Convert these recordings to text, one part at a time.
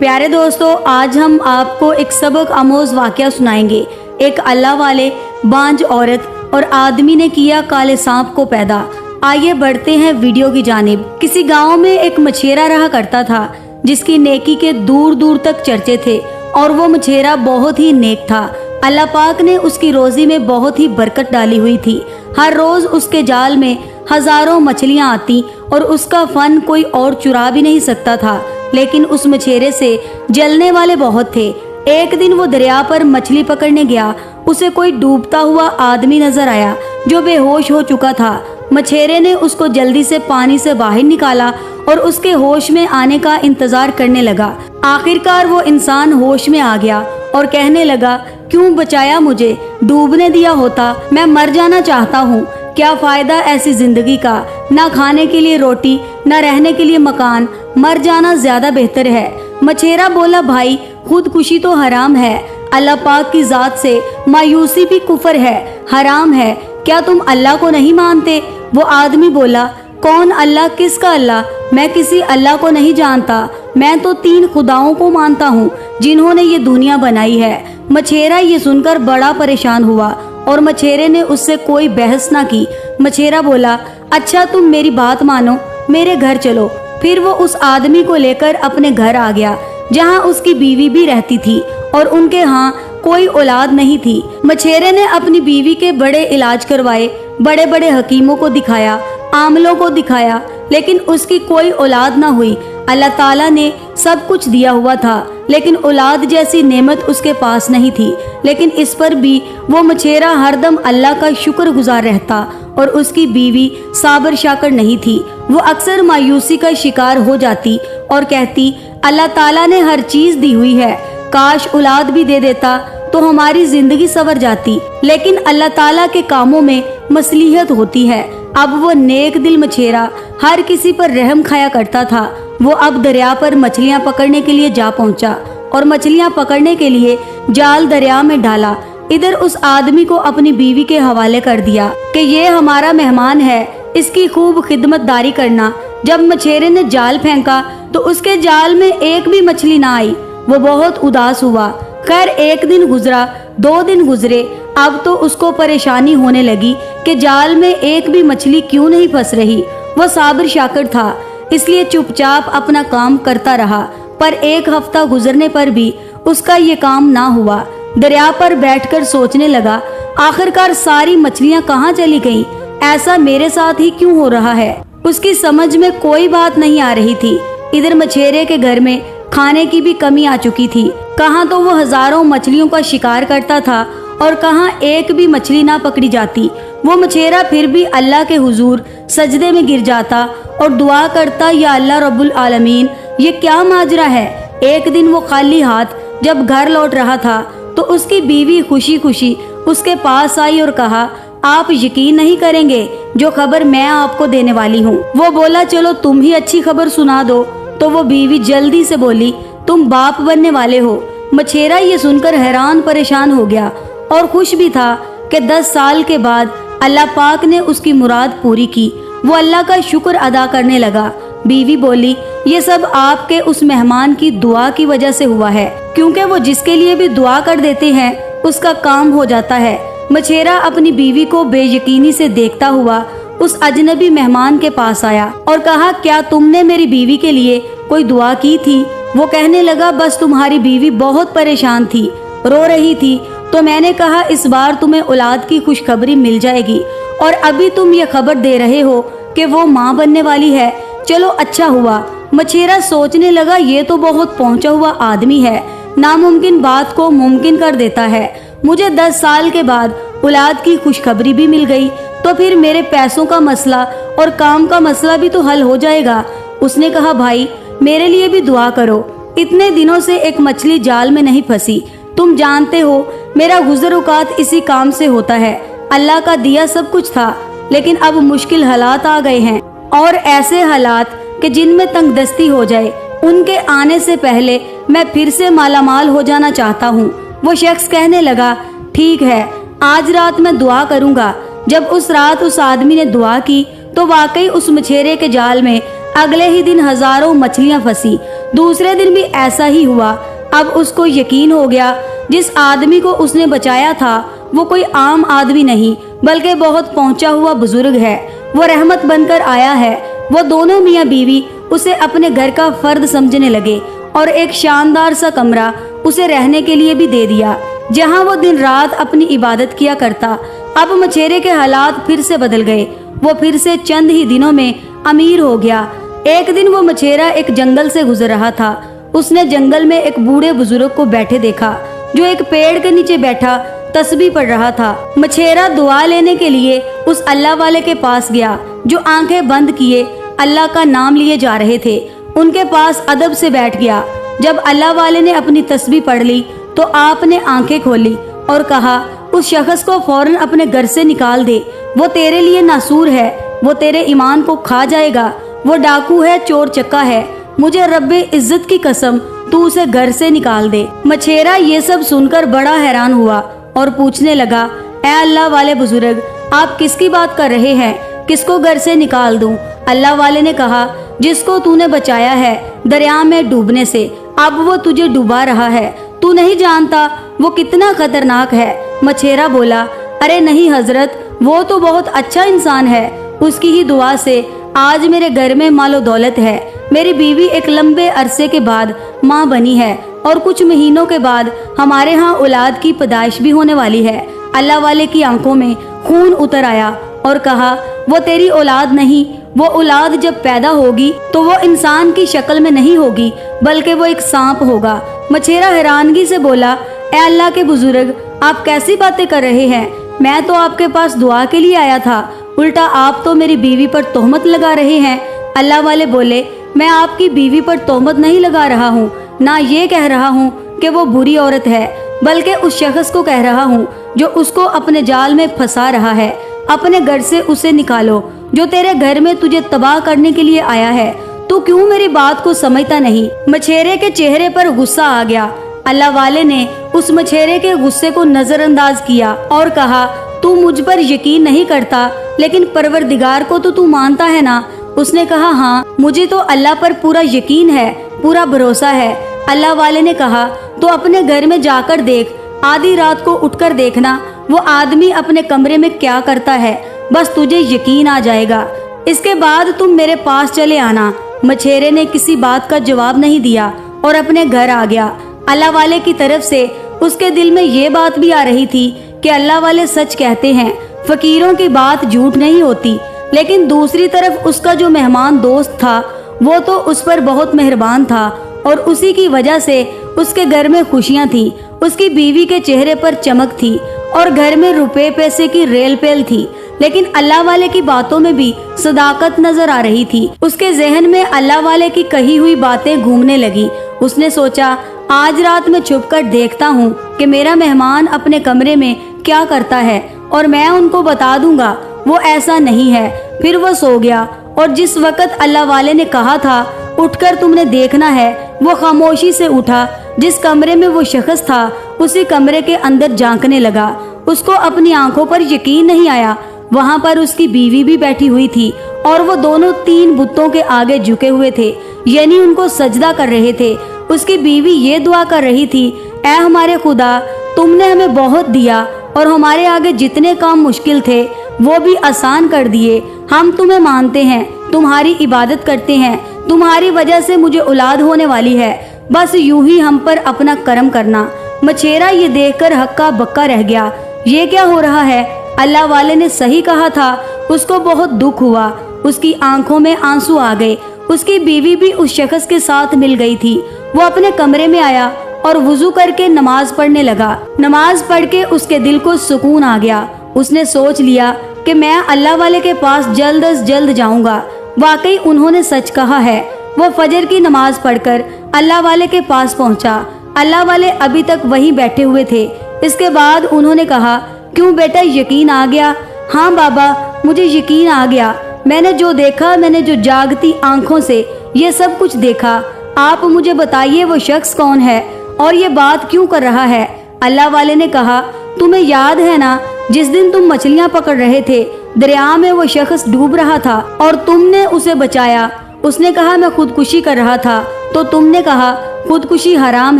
प्यारे दोस्तों, आज हम आपको एक सबक आमोज वाकया सुनाएंगे। एक अल्लाह वाले बांझ औरत और आदमी ने किया काले सांप को पैदा। आइए बढ़ते हैं वीडियो की जानिब। किसी गांव में एक मछेरा रहा करता था जिसकी नेकी के दूर दूर तक चर्चे थे और वो मछेरा बहुत ही नेक था। अल्लाह पाक ने उसकी रोजी में बहुत ही बरकत डाली हुई थी। हर रोज उसके जाल में हजारों मछलियां आती और उसका फन कोई और चुरा भी नहीं सकता था। लेकिन उस मछेरे से जलने वाले बहुत थे। एक दिन वो दरिया पर मछली पकड़ने गया। उसे कोई डूबता हुआ आदमी नजर आया जो बेहोश हो चुका था। मछेरे ने उसको जल्दी से पानी से बाहर निकाला और उसके होश में आने का इंतजार करने लगा। आखिरकार वो इंसान होश में आ गया और कहने लगा, क्यों बचाया मुझे, डूबने दिया होता, मैं मर जाना चाहता हूँ। क्या फायदा ऐसी जिंदगी का, ना खाने के लिए रोटी, ना रहने के लिए मकान, मर जाना ज्यादा बेहतर है। मछेरा बोला, भाई खुदकुशी तो हराम है, अल्लाह पाक की जात से मायूसी भी कुफर है, हराम है। क्या तुम अल्लाह को नहीं मानते? वो आदमी बोला, कौन अल्लाह, किसका अल्लाह? मैं किसी अल्लाह को नहीं जानता, मैं तो 3 खुदाओं को मानता हूँ जिन्होंने ये दुनिया बनाई है। मछेरा ये सुनकर बड़ा परेशान हुआ और मछेरे ने उससे कोई बहस ना की। मछेरा बोला, अच्छा तुम मेरी बात मानो, मेरे घर चलो। फिर वो उस आदमी को लेकर अपने घर आ गया जहाँ उसकी बीवी भी रहती थी और उनके यहाँ कोई औलाद नहीं थी। मछेरे ने अपनी बीवी के बड़े इलाज करवाए, बड़े बड़े हकीमों को दिखाया, आमलों को दिखाया, लेकिन उसकी कोई औलाद ना हुई। अल्लाह ताला ने सब कुछ दिया हुआ था लेकिन औलाद जैसी नेमत उसके पास नहीं थी। लेकिन इस पर भी वो मछेरा हरदम अल्लाह का शुक्र गुजार रहता और उसकी बीवी साबर शाकर नहीं थी। वो अक्सर मायूसी का शिकार हो जाती और कहती, अल्लाह ताला ने हर चीज दी हुई है, काश औलाद भी दे देता तो हमारी जिंदगी संवर जाती। लेकिन अल्लाह ताला के कामों में मसलिहत होती है। अब वो नेक दिल मछेरा हर किसी पर रहम खाया करता था। वो अब दरिया पर मछलियां पकड़ने के लिए जा पहुंचा और मछलियां पकड़ने के लिए जाल दरिया में डाला। इधर उस आदमी को अपनी बीवी के हवाले कर दिया कि ये हमारा मेहमान है, इसकी खूब खिदमतदारी करना। जब मछेरे ने जाल फेंका तो उसके जाल में एक भी मछली ना आई। वो बहुत उदास हुआ। खैर, एक दिन गुजरा, 2 दिन गुजरे, अब तो उसको परेशानी होने लगी कि जाल में एक भी मछली क्यों नहीं फंस रही। वो साबिर शाकर था इसलिए चुपचाप अपना काम करता रहा, पर 1 हफ्ता गुजरने पर भी उसका ये काम ना हुआ। दरिया पर बैठकर सोचने लगा, आखिरकार सारी मछलियां कहाँ चली गईं? ऐसा मेरे साथ ही क्यों हो रहा है? उसकी समझ में कोई बात नहीं आ रही थी। इधर मछेरे के घर में खाने की भी कमी आ चुकी थी। कहाँ तो वो हजारों मछलियों का शिकार करता था और कहाँ एक भी मछली ना पकड़ी जाती। वो मछेरा फिर भी अल्लाह के हुजूर सजदे में गिर जाता और दुआ करता, या अल्लाह रब्बुल आलमीन, ये क्या माजरा है? एक दिन वो खाली हाथ जब घर लौट रहा था तो उसकी बीवी खुशी खुशी उसके पास आई और कहा, आप यकीन नहीं करेंगे जो खबर मैं आपको देने वाली हूँ। वो बोला, चलो तुम ही अच्छी खबर सुना दो। तो वो बीवी जल्दी से बोली, तुम बाप बनने वाले हो। मछेरा ये सुनकर हैरान परेशान हो गया और खुश भी था कि 10 साल के बाद अल्लाह पाक ने उसकी मुराद पूरी की। वो अल्लाह का शुक्र अदा करने लगा। बीवी बोली, ये सब आपके उस मेहमान की दुआ की वजह से हुआ है, क्योंकि वो जिसके लिए भी दुआ कर देते हैं उसका काम हो जाता है। मछेरा अपनी बीवी को बेयकीनी से देखता हुआ उस अजनबी मेहमान के पास आया और कहा, क्या तुमने मेरी बीवी के लिए कोई दुआ की थी? वो कहने लगा, बस तुम्हारी बीवी बहुत परेशान थी, रो रही थी, तो मैंने कहा इस बार तुम्हें औलाद की खुशखबरी मिल जाएगी और अभी तुम ये खबर दे रहे हो कि वो माँ बनने वाली है। चलो अच्छा हुआ। मछेरा सोचने लगा, ये तो बहुत पहुंचा हुआ आदमी है, नामुमकिन बात को मुमकिन कर देता है। मुझे 10 साल के बाद औलाद की खुशखबरी भी मिल गई तो फिर मेरे पैसों का मसला और काम का मसला भी तो हल हो जाएगा। उसने कहा, भाई मेरे लिए भी दुआ करो, इतने दिनों से एक मछली जाल में नहीं फंसी। तुम जानते हो मेरा गुजर औकात इसी काम से होता है। अल्लाह का दिया सब कुछ था लेकिन अब मुश्किल हालात आ गए हैं और ऐसे हालात कि जिनमें तंगदस्ती हो जाए, उनके आने से पहले मैं फिर से मालामाल हो जाना चाहता हूँ। वो शख्स कहने लगा, ठीक है, आज रात मैं दुआ करूँगा। जब उस रात उस आदमी ने दुआ की तो वाकई उस मछेरे के जाल में अगले ही दिन हजारों मछलियां फंसी। दूसरे दिन भी ऐसा ही हुआ। अब उसको यकीन हो गया जिस आदमी को उसने बचाया था वो कोई आम आदमी नहीं बल्कि बहुत पहुंचा हुआ बुजुर्ग है, वो रहमत बनकर आया है। वो दोनों मियाँ बीवी उसे अपने घर का फर्द समझने लगे और एक शानदार सा कमरा उसे रहने के लिए भी दे दिया, जहाँ वो दिन रात अपनी इबादत किया करता। अब मछेरे के हालात फिर से बदल गए। वो फिर से चंद ही दिनों में अमीर हो गया। एक दिन वो मछेरा एक जंगल से गुजर रहा था। उसने जंगल में एक बूढ़े बुजुर्ग को बैठे देखा जो एक पेड़ के नीचे बैठा तस्बीह पढ़ रहा था। मछेरा दुआ लेने के लिए उस अल्लाह वाले के पास गया जो आंखें बंद किए अल्लाह का नाम लिए जा रहे थे। उनके पास अदब से बैठ गया। जब अल्लाह वाले ने अपनी तस्बीह पढ़ ली तो आपने आंखें खोली और कहा, उस शख्स को फौरन अपने घर से निकाल दे, वो तेरे लिए नासूर है, वो तेरे ईमान को खा जाएगा, वो डाकू है, चोर चक्का है, मुझे रब्बे इज्जत की कसम तू उसे घर से निकाल दे। मछेरा ये सब सुनकर बड़ा हैरान हुआ और पूछने लगा, ऐ अल्लाह वाले बुजुर्ग, आप किसकी बात कर रहे हैं, किसको घर से निकाल दूं? अल्लाह वाले ने कहा, जिसको तूने बचाया है दरिया में डूबने से, अब वो तुझे डुबा रहा है, तू नहीं जानता वो कितना खतरनाक है। मछेरा बोला, अरे नहीं हजरत, वो तो बहुत अच्छा इंसान है, उसकी ही दुआ से आज मेरे घर में मालो दौलत है। मेरी बीवी एक लंबे अरसे के बाद माँ बनी है और कुछ महीनों के बाद हमारे यहाँ औलाद की पैदाइश भी होने वाली है। अल्लाह वाले की आंखों में खून उतर आया और कहा, वो तेरी औलाद नहीं, वो औलाद जब पैदा होगी तो वो इंसान की शक्ल में नहीं होगी बल्कि वो एक सांप होगा। मछेरा हैरानगी से बोला, ए अल्लाह के बुजुर्ग, आप कैसी बातें कर रहे हैं? मैं तो आपके पास दुआ के लिए आया था, उल्टा आप तो मेरी बीवी पर तोहमत लगा रहे हैं। अल्लाह वाले बोले, मैं आपकी बीवी पर तोहमत नहीं लगा रहा हूँ, ना ये कह रहा हूँ कि वो बुरी औरत है, बल्कि उस शख्स को कह रहा हूँ जो उसको अपने जाल में फंसा रहा है। अपने घर से उसे निकालो जो तेरे घर में तुझे तबाह करने के लिए आया है। तू क्यों मेरी बात को समझता नहीं? मछेरे के चेहरे पर गुस्सा आ गया। अल्लाह वाले ने उस मछेरे के गुस्से को नजरअंदाज किया और कहा, तू मुझ पर यकीन नहीं करता लेकिन परवरदिगार को तो तू मानता है ना? उसने कहा, हाँ, मुझे तो अल्लाह पर पूरा यकीन है, पूरा भरोसा है। अल्लाह वाले ने कहा, तो अपने घर में जाकर देख, आधी रात को उठकर देखना वो आदमी अपने कमरे में क्या करता है, बस तुझे यकीन आ जाएगा। इसके बाद तुम मेरे पास चले आना। मछेरे ने किसी बात का जवाब नहीं दिया और अपने घर आ गया। अल्लाह वाले की तरफ से उसके दिल में ये बात भी आ रही थी कि अल्लाह वाले सच कहते हैं, फकीरों की बात झूठ नहीं होती। लेकिन दूसरी तरफ उसका जो मेहमान दोस्त था वो तो उस पर बहुत मेहरबान था और उसी की वजह से उसके घर में खुशियां थी। उसकी बीवी के चेहरे पर चमक थी और घर में रुपए पैसे की रेल पेल थी। लेकिन अल्लाह वाले की बातों में भी सदाकत नजर आ रही थी। उसके जहन में अल्लाह वाले की कही हुई बातें घूमने लगी। उसने सोचा, आज रात में छुपकर देखता हूँ कि मेरा मेहमान अपने कमरे में क्या करता है और मैं उनको बता दूंगा वो ऐसा नहीं है। फिर वो सो गया और जिस वक्त अल्लाह वाले ने कहा था उठकर तुमने देखना है, वो खामोशी से उठा। जिस कमरे में वो शख्स था उसी कमरे के अंदर झांकने लगा। उसको अपनी आंखों पर यकीन नहीं आया। वहाँ पर उसकी बीवी भी बैठी हुई थी और वो दोनों 3 बुतों के आगे झुके हुए थे, यानी उनको सजदा कर रहे थे। उसकी बीवी ये दुआ कर रही थी, ऐ हमारे खुदा, तुमने हमें बहुत दिया और हमारे आगे जितने काम मुश्किल थे वो भी आसान कर दिए। हम तुम्हें मानते हैं, तुम्हारी इबादत करते हैं, तुम्हारी वजह से मुझे औलाद होने वाली है, बस यूं ही हम पर अपना करम करना। मछेरा ये देखकर हक्का बक्का रह गया, ये क्या हो रहा है? अल्लाह वाले ने सही कहा था। उसको बहुत दुख हुआ, उसकी आंखों में आंसू आ गए। उसकी बीवी भी उस शख्स के साथ मिल गई थी। वो अपने कमरे में आया और वुजू करके नमाज पढ़ने लगा। नमाज पढ़ के उसके दिल को सुकून आ गया। उसने सोच लिया कि मैं अल्लाह वाले के पास जल्द अज जल्द जाऊंगा। वाकई उन्होंने सच कहा है। वो फजर की नमाज पढ़कर अल्लाह वाले के पास पहुंचा। अल्लाह वाले अभी तक वहीं बैठे हुए थे। इसके बाद उन्होंने कहा, क्यों बेटा, यकीन आ गया? हाँ बाबा, मुझे यकीन आ गया। मैंने जो देखा, मैंने जो जागती आंखों से ये सब कुछ देखा। आप मुझे बताइए वो शख्स कौन है और ये बात क्यों कर रहा है? अल्लाह वाले ने कहा, तुम्हें याद है ना, जिस दिन तुम मछलियां पकड़ रहे थे, दरिया में वो शख्स डूब रहा था और तुमने उसे बचाया। اس نے کہا میں خودکشی کر رہا تھا تو تم نے کہا خودکشی حرام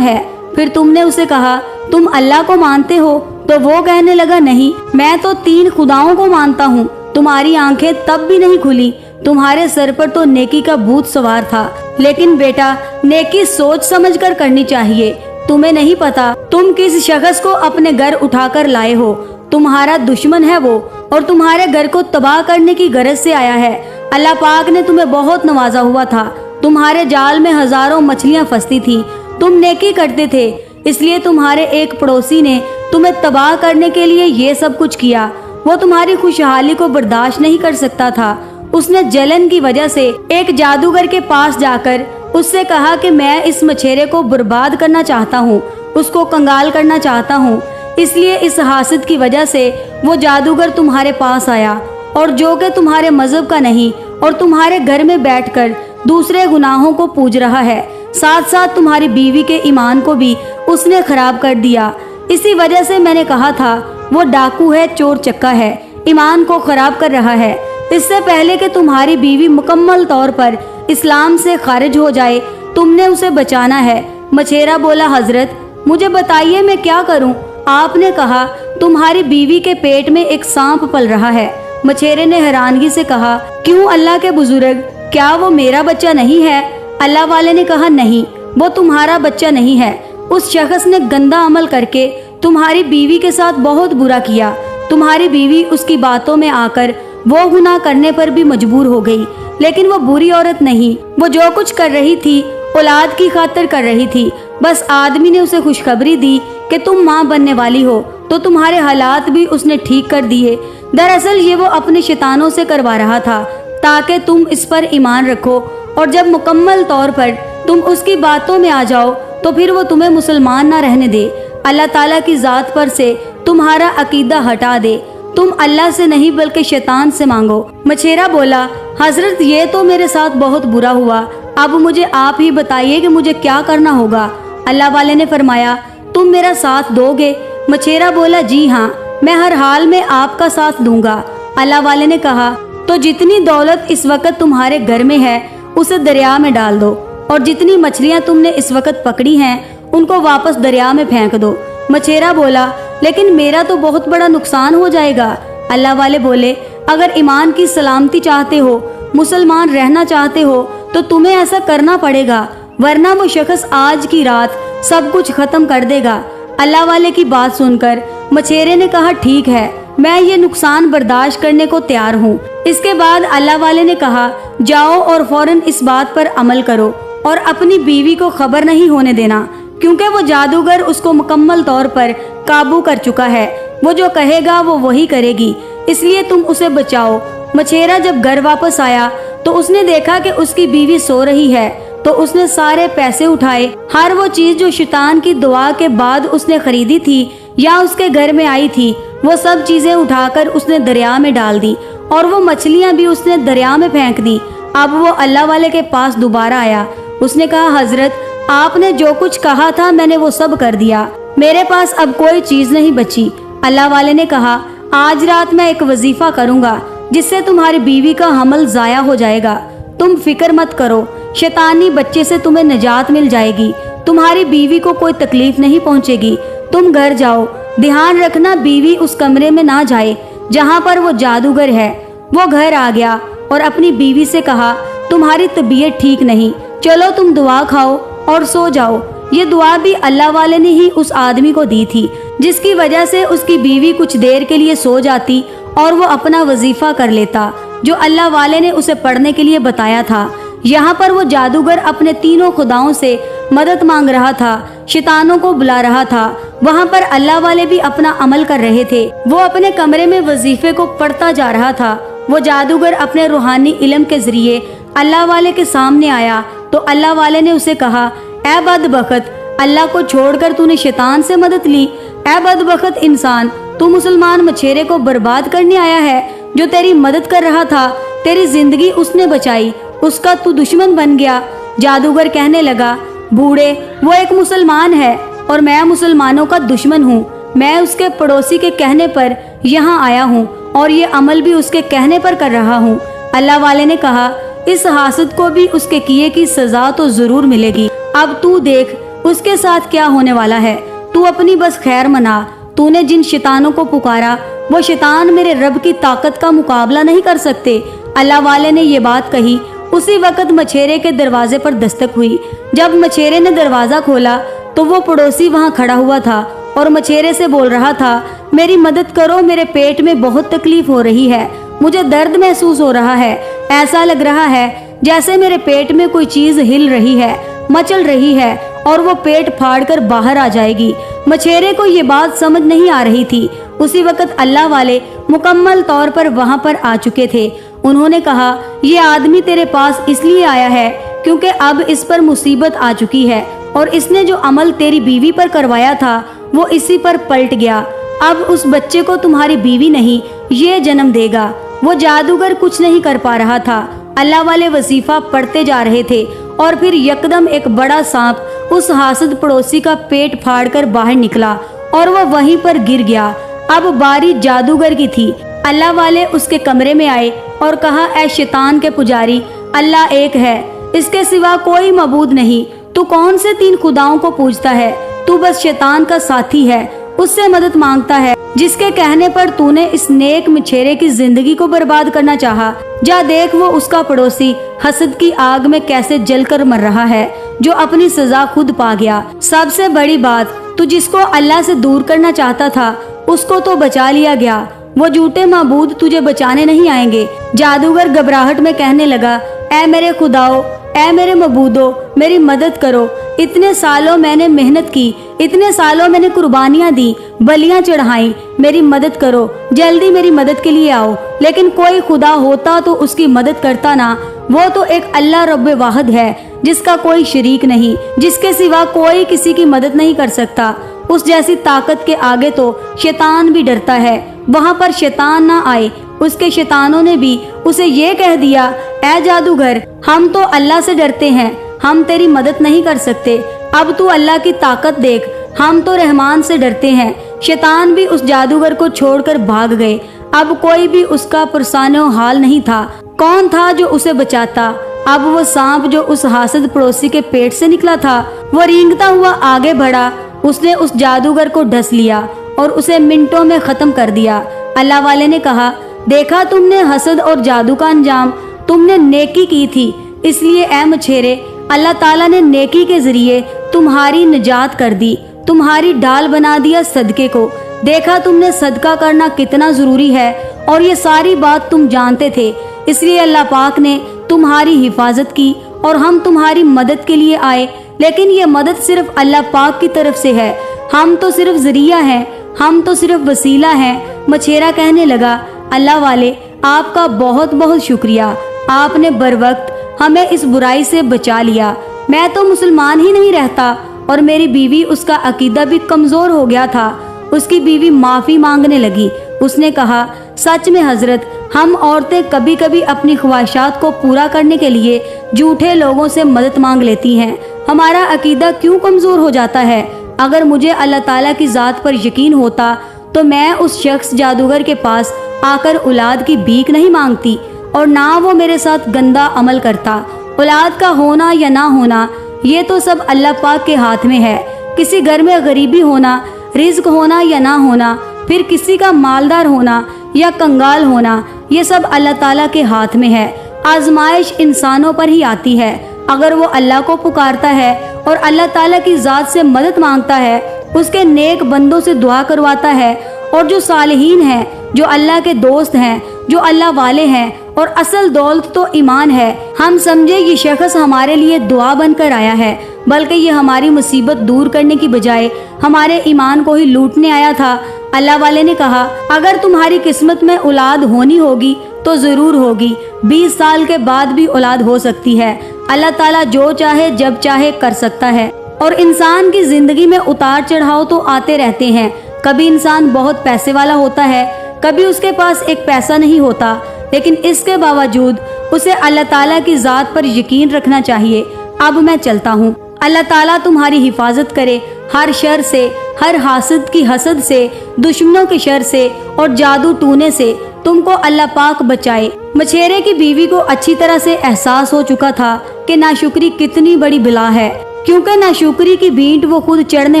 ہے۔ پھر تم نے اسے کہا تم اللہ کو مانتے ہو؟ تو وہ کہنے لگا نہیں، میں تو 3 خداؤں کو مانتا ہوں۔ تمہاری آنکھیں تب بھی نہیں کھلی، تمہارے سر پر تو نیکی کا بھوت سوار تھا۔ لیکن بیٹا، نیکی سوچ سمجھ کر کرنی چاہیے۔ تمہیں نہیں پتا تم کس شخص کو اپنے گھر اٹھا کر لائے ہو۔ تمہارا دشمن ہے وہ، اور تمہارے گھر کو تباہ کرنے کی غرض سے آیا ہے۔ اللہ پاک نے تمہیں بہت نوازا ہوا تھا، تمہارے جال میں ہزاروں مچھلیاں پھنستی تھیں، تم نیکی کرتے تھے، اس لیے تمہارے ایک پڑوسی نے تمہیں تباہ کرنے کے لیے یہ سب کچھ کیا۔ وہ تمہاری خوشحالی کو برداشت نہیں کر سکتا تھا۔ اس نے جلن کی وجہ سے ایک جادوگر کے پاس جا کر اس سے کہا کہ میں اس مچھیرے کو برباد کرنا چاہتا ہوں، اس کو کنگال کرنا چاہتا ہوں۔ اس لیے اس حاسد کی وجہ سے وہ جادوگر تمہارے پاس آیا، اور جو کہ تمہارے مذہب کا نہیں، اور تمہارے گھر میں بیٹھ کر دوسرے گناہوں کو پوج رہا ہے، ساتھ ساتھ تمہاری بیوی کے ایمان کو بھی اس نے خراب کر دیا۔ اسی وجہ سے میں نے کہا تھا وہ ڈاکو ہے، چور چکا ہے، ایمان کو خراب کر رہا ہے۔ اس سے پہلے کہ تمہاری بیوی مکمل طور پر اسلام سے خارج ہو جائے تم نے اسے بچانا ہے۔ مچھیرا بولا حضرت مجھے بتائیے میں کیا کروں؟ آپ نے کہا تمہاری بیوی کے پیٹ میں ایک سانپ پل رہا ہے۔ مچھیرے نے حیرانگی سے کہا کیوں اللہ کے بزرگ، کیا وہ میرا بچہ نہیں ہے؟ اللہ والے نے کہا نہیں، وہ تمہارا بچہ نہیں ہے۔ اس شخص نے گندا عمل کر کے تمہاری بیوی کے ساتھ بہت برا کیا۔ تمہاری بیوی اس کی باتوں میں آ کر وہ گناہ کرنے پر بھی مجبور ہو گئی، لیکن وہ بری عورت نہیں، وہ جو کچھ کر رہی تھی اولاد کی خاطر کر رہی تھی۔ بس آدمی نے اسے خوشخبری دی کہ تم ماں بننے والی ہو تو تمہارے حالات بھی اس نے ٹھیک کر دیے۔ دراصل یہ وہ اپنے شیطانوں سے کروا رہا تھا تاکہ تم اس پر ایمان رکھو، اور جب مکمل طور پر تم اس کی باتوں میں آ جاؤ تو پھر وہ تمہیں مسلمان نہ رہنے دے، اللہ تعالیٰ کی ذات پر سے تمہارا عقیدہ ہٹا دے۔ تم اللہ سے نہیں بلکہ شیطان سے مانگو۔ مچھیرا بولا حضرت یہ تو میرے ساتھ بہت برا ہوا، اب مجھے آپ ہی بتائیے کہ مجھے کیا کرنا ہوگا۔ اللہ والے نے فرمایا تم میرا ساتھ دو گے؟ مچھیرا بولا جی ہاں، میں ہر حال میں آپ کا ساتھ دوں گا۔ اللہ والے نے کہا تو جتنی دولت اس وقت تمہارے گھر میں ہے اسے دریا میں ڈال دو، اور جتنی مچھلیاں تم نے اس وقت پکڑی ہیں ان کو واپس دریا میں پھینک دو۔ مچھیرا بولا لیکن میرا تو بہت بڑا نقصان ہو جائے گا۔ اللہ والے بولے اگر ایمان کی سلامتی چاہتے ہو، مسلمان رہنا چاہتے ہو تو تمہیں ایسا کرنا پڑے گا، ورنہ وہ شخص آج کی رات سب کچھ ختم کر دے گا۔ اللہ والے کی بات سن کر مچھیرے نے کہا ٹھیک ہے، میں یہ نقصان برداشت کرنے کو تیار ہوں۔ اس کے بعد اللہ والے نے کہا جاؤ اور فوراً اس بات پر عمل کرو اور اپنی بیوی کو خبر نہیں ہونے دینا، کیونکہ وہ جادوگر اس کو مکمل طور پر قابو کر چکا ہے، وہ جو کہے گا وہ وہی کرے گی، اس لیے تم اسے بچاؤ۔ مچھیرا جب گھر واپس آیا تو اس نے دیکھا کہ اس کی بیوی سو رہی ہے، تو اس نے سارے پیسے اٹھائے، ہر وہ چیز جو شیطان کی دعا کے بعد اس نے خریدی تھی یا اس کے گھر میں آئی تھی، وہ سب چیزیں اٹھا کر اس نے دریا میں ڈال دی، اور وہ مچھلیاں بھی اس نے دریا میں پھینک دی۔ اب وہ اللہ والے کے پاس دوبارہ آیا، اس نے کہا حضرت آپ نے جو کچھ کہا تھا میں نے وہ سب کر دیا، میرے پاس اب کوئی چیز نہیں بچی۔ اللہ والے نے کہا آج رات میں ایک وظیفہ کروں گا جس سے تمہاری بیوی کا حمل ضائع ہو جائے گا، تم فکر مت کرو، شیطانی بچے سے تمہیں نجات مل جائے گی، تمہاری بیوی کو کوئی تکلیف نہیں پہنچے گی، تم گھر جاؤ، دھیان رکھنا بیوی اس کمرے میں نہ جائے جہاں پر وہ جادوگر ہے۔ وہ گھر آ گیا اور اپنی بیوی سے کہا تمہاری طبیعت ٹھیک نہیں، چلو تم دعا کھاؤ اور سو جاؤ۔ یہ دعا بھی اللہ والے نے ہی اس آدمی کو دی تھی، جس کی وجہ سے اس کی بیوی کچھ دیر کے لیے سو جاتی اور وہ اپنا وظیفہ کر لیتا جو اللہ والے نے اسے پڑھنے کے لیے بتایا تھا۔ یہاں پر وہ جادوگر اپنے تینوں خداؤں سے مدد مانگ رہا تھا، شیطانوں کو بلا رہا تھا، وہاں پر اللہ والے بھی اپنا عمل کر رہے تھے۔ وہ اپنے کمرے میں وظیفے کو پڑھتا جا رہا تھا۔ وہ جادوگر اپنے روحانی علم کے ذریعے اللہ والے کے سامنے آیا تو اللہ والے نے اسے کہا اے بدبخت، اللہ کو چھوڑ کر تو نے شیطان سے مدد لی۔ اے بدبخت انسان، تو مسلمان مچھیرے کو برباد کرنے آیا ہے جو تیری مدد کر رہا تھا، تیری زندگی اس نے بچائی، اس کا تو دشمن بن گیا۔ جادوگر کہنے لگا بوڑھے، وہ ایک مسلمان ہے اور میں مسلمانوں کا دشمن ہوں، میں اس کے پڑوسی کے کہنے پر یہاں آیا ہوں اور یہ عمل بھی اس کے کہنے پر کر رہا ہوں۔ اللہ والے نے کہا इस हासद को भी उसके किए की सजा तो जरूर मिलेगी। अब तू देख उसके साथ क्या होने वाला है। तू अपनी बस खैर मना। तूने जिन शैतानों को पुकारा वो शैतान मेरे रब की ताकत का मुकाबला नहीं कर सकते। अल्लाह वाले ने ये बात कही। उसी वक्त मछेरे के दरवाजे पर दस्तक हुई। जब मछेरे ने दरवाजा खोला तो वो पड़ोसी वहाँ खड़ा हुआ था और मछेरे से बोल रहा था, मेरी मदद करो, मेरे पेट में बहुत तकलीफ हो रही है, मुझे दर्द महसूस हो रहा है, ऐसा लग रहा है जैसे मेरे पेट में कोई चीज हिल रही है, मचल रही है और वो पेट फाड़कर बाहर आ जाएगी। मछेरे को ये बात समझ नहीं आ रही थी। उसी वक्त अल्लाह वाले मुकम्मल तौर पर वहाँ पर आ चुके थे। उन्होंने कहा, ये आदमी तेरे पास इसलिए आया है क्योंकि अब इस पर मुसीबत आ चुकी है और इसने जो अमल तेरी बीवी पर करवाया था वो इसी पर पलट गया। अब उस बच्चे को तुम्हारी बीवी नहीं ये जन्म देगा। वो जादूगर कुछ नहीं कर पा रहा था। अल्लाह वाले वजीफा पढ़ते जा रहे थे और फिर यकदम एक बड़ा सांप उस हासद पड़ोसी का पेट फाड़कर बाहर निकला और वो वहीं पर गिर गया। अब बारी जादूगर की थी। अल्लाह वाले उसके कमरे में आए और कहा, ऐ शैतान के पुजारी, अल्लाह एक है, इसके सिवा कोई मबूद नहीं। तू कौन से 3 खुदाओं को पूजता है? तू बस शैतान का साथी है, उससे मदद मांगता है, जिसके कहने पर तूने इस नेक मछेरे की जिंदगी को बर्बाद करना चाहा। जा देख वो उसका पड़ोसी हसद की आग में कैसे जलकर मर रहा है, जो अपनी सजा खुद पा गया। सबसे बड़ी बात, तू जिसको अल्लाह से दूर करना चाहता था उसको तो बचा लिया गया। वो झूठे माबूद तुझे बचाने नहीं आएंगे। जादूगर घबराहट में कहने लगा, ऐ मेरे खुदाओ, ऐ मेरे मबूदो, मेरी मदद करो। इतने सालों मैंने मेहनत की, इतने सालों मैंने कुर्बानियां दी, बलियां चढ़ाई, मेरी मदद करो, जल्दी मेरी मदद के लिए आओ। लेकिन कोई खुदा होता तो उसकी मदद करता ना। वो तो एक अल्लाह रब्बे वाहिद है जिसका कोई शरीक नहीं, जिसके सिवा कोई किसी की मदद नहीं कर सकता। उस जैसी ताकत के आगे तो शैतान भी डरता है। वहाँ पर शैतान ना आए। उसके शैतानों ने भी उसे ये कह दिया, ऐ जादूगर, हम तो अल्लाह से डरते हैं, हम तेरी मदद नहीं कर सकते। अब तू अल्लाह की ताकत देख, हम तो रहमान से डरते हैं। शैतान भी उस जादूगर को छोड़कर भाग गए। अब कोई भी उसका पुरसानो हाल नहीं था। कौन था जो उसे बचाता? अब वो सांप जो उस हासद पड़ोसी के पेट से निकला था वो रेंगता हुआ आगे बढ़ा। उसने उस जादूगर को ढस लिया और उसे मिनटों में खत्म कर दिया। अल्लाह वाले ने कहा, देखा तुमने हसद और जादू का अंजाम, तुमने नेकी की थी, इसलिए ऐ मछेरे, अल्लाह ताला ने नेकी के जरिए तुम्हारी निजात कर दी, तुम्हारी ढाल बना दिया सदके को। देखा तुमने सदका करना कितना जरूरी है और ये सारी बात तुम जानते थे, इसलिए अल्लाह पाक ने तुम्हारी हिफाजत की और हम तुम्हारी मदद के लिए आए। लेकिन ये मदद सिर्फ अल्लाह पाक की तरफ से है, हम तो सिर्फ जरिया हैं, हम तो सिर्फ वसीला हैं। मछेरा कहने लगा, अल्लाह वाले, आपका बहुत बहुत शुक्रिया, आपने बरवक्त हमें इस बुराई से बचा लिया। मैं तो मुसलमान ही नहीं रहता और मेरी बीवी, उसका अकीदा भी कमजोर हो गया था। उसकी बीवी माफी मांगने लगी। उसने कहा, सच में हजरत, हम औरतें कभी कभी अपनी ख्वाहिशात को पूरा करने के लिए झूठे लोगों से मदद मांग लेती हैं। हमारा अकीदा क्यों कमजोर हो जाता है? अगर मुझे अल्लाह ताला की ज़ात पर यकीन होता तो मैं उस शख्स जादूगर के पास आकर औलाद की भीख नहीं मांगती और ना वो मेरे साथ गंदा अमल करता। औलाद का होना या ना होना ये तो सब अल्लाह पाक के हाथ में है। किसी घर में गरीबी होना, रिज्क होना या ना होना, फिर किसी का मालदार होना या कंगाल होना, ये सब अल्लाह ताला के हाथ में है। आजमाइश इंसानों पर ही आती है। अगर वो अल्लाह को पुकारता है और अल्लाह ताला की ज़ात से मदद मांगता है, उसके नेक बंदों से दुआ करवाता है और जो सालिहीन हैं, जो अल्लाह के दोस्त हैं, जो अल्लाह वाले हैं, और असल दौलत तो ईमान है। हम समझे ये शख्स हमारे लिए दुआ बनकर आया है, बल्कि ये हमारी मुसीबत दूर करने की बजाय हमारे ईमान को ही लूटने आया था। अल्लाह वाले ने कहा, अगर तुम्हारी किस्मत में औलाद होनी होगी तो जरूर होगी। 20 साल के बाद भी औलाद हो सकती है। अल्लाह ताला जो चाहे जब चाहे कर सकता है। और इंसान की जिंदगी में उतार चढ़ाव तो आते रहते हैं। कभी इंसान बहुत पैसे वाला होता है, कभी उसके पास एक पैसा नहीं होता, लेकिन इसके बावजूद उसे अल्लाह ताला की ज़ात पर यकीन रखना चाहिए। अब मैं चलता हूँ। अल्लाह ताला तुम्हारी हिफाजत करे हर शर से, हर हासद की हसद से, दुश्मनों के शर से और जादू टूने से। तुम को अल्लाह पाक बचाए। मछेरे की बीवी को अच्छी तरह से एहसास हो चुका था कि नाशुक्री कितनी बड़ी बला है, क्योंकि नाशुक्री की भींट वो खुद चढ़ने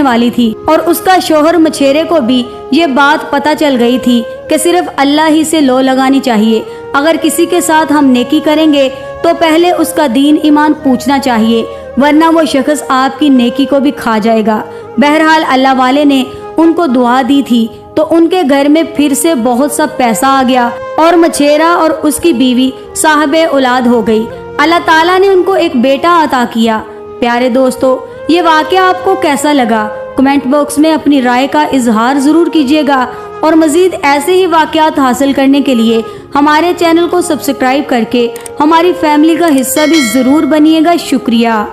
वाली थी और उसका शोहर मछेरे को भी ये बात पता चल गई थी कि सिर्फ अल्लाह ही से लो लगानी चाहिए। अगर किसी के साथ हम नेकी करेंगे तो पहले उसका दीन ईमान पूछना चाहिए, वरना वो शख्स आपकी नेकी को भी खा जाएगा। बहरहाल अल्लाह वाले ने उनको दुआ दी थी तो उनके घर में फिर से बहुत सा पैसा आ गया और मछेरा और उसकी बीवी साहिबे औलाद हो गई। अल्लाह ताला ने उनको एक बेटा अता किया। प्यारे दोस्तों, ये वाक़या आपको कैसा लगा? कमेंट बॉक्स में अपनी राय का इजहार ज़रूर कीजिएगा और मज़ीद ऐसे ही वाक़यात हासिल करने के लिए हमारे चैनल को सब्सक्राइब करके हमारी फैमिली का हिस्सा भी ज़रूर बनिएगा। शुक्रिया।